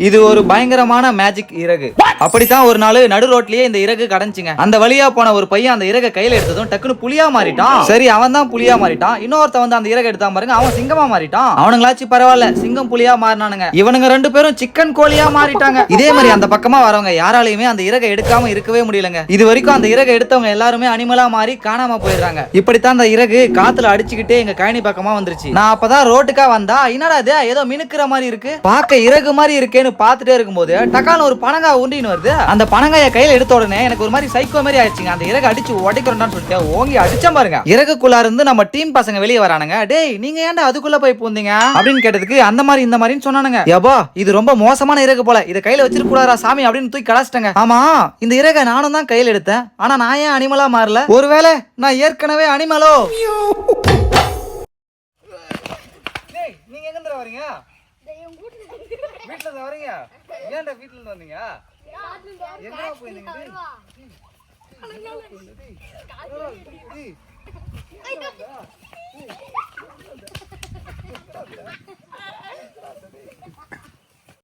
இது ஒரு பயங்கரமான மேஜிக் இறகு. அப்படித்தான் ஒரு நாள் நடு ரோட்லயே இந்த இறகு கடந்துச்சுங்க. அந்த வழியா போன ஒரு பையன் அந்த இறகை கையில எடுத்ததும் டக்குனு புலியா மாறிட்டான். சரி, அவன் தான் புலியா மாறிட்டான். இன்னொருத்த வந்து அந்த இறகை எடுத்தா பாருங்க, அவன் சிங்கமா மாறிட்டான். அவனுங்களாச்சும் பரவாயில்ல, சிங்கம் புலியா மாறினானுங்க. இவனுங்க ரெண்டு பேரும் சிக்கன் கோழியா மாறிட்டாங்க. இதே மாதிரி அந்த பக்கமா வரவங்க யாராலையுமே அந்த இறகை எடுக்காம இருக்கவே முடியலங்க. இது வரைக்கும் அந்த இறகை எடுத்தவங்க எல்லாருமே அனிமலா மாறி காணாம போயிடுறாங்க. இப்படித்தான் அந்த இறகு காத்துல அடிச்சுக்கிட்டே எங்க கழனி பக்கமா வந்துருச்சு. நான் அப்பதான் ரோட்டுக்கா வந்தா, என்னடா இது ஏதோ மினுக்குற மாதிரி இருக்கு, பார்க்க இறகு மாதிரி இருக்கேன்னு பார்த்துட்டே இருக்கும்போது டக்கான ஒரு பனங்காய் உண்டின்னு வருது. அந்த பனங்காயை கையில எடுத்த உடனே எனக்கு ஒரு மாதிரி சைக்கோ மாதிரி ஆயிடுச்சுங்க. அந்த இறகு அடிச்சு உடைக்கிறோம்னு சொல்லிட்டு ஓங்கி அடிச்ச பாருங்க. இறகுக்குள்ள இருந்து நம்ம டீம் பசங்க வெளியே வரானுங்க. டேய், நீங்க ஏன்டா அதுக்குள்ள போய் பூந்தீங்க அப்படின்னு கேட்டதுக்கு அந்த மாதிரி இந்த மாதிரின்னு சொன்னானுங்க. யப்பா, இது ரொம்ப மோசமான இறகு போல, இதை கையில வச்சிருக்க கூடாதா சாமி அப்படின்னு தூக்கி கலாச்சிட்டாங்க. ஆமா, இந்த இறகை நானும் தான் கையில எடுத்தேன். ஆனா நான் ஏன் அனிமலா மாறல? ஒருவேளை நான் ஏற்கனவே அனிமலோ? நீங்க எங்க வரீங்க? வீட்டுல வரீங்க? ஏன்டா வீட்டுல இருந்து வந்தீங்க? எங்க போயிருந்தீங்க?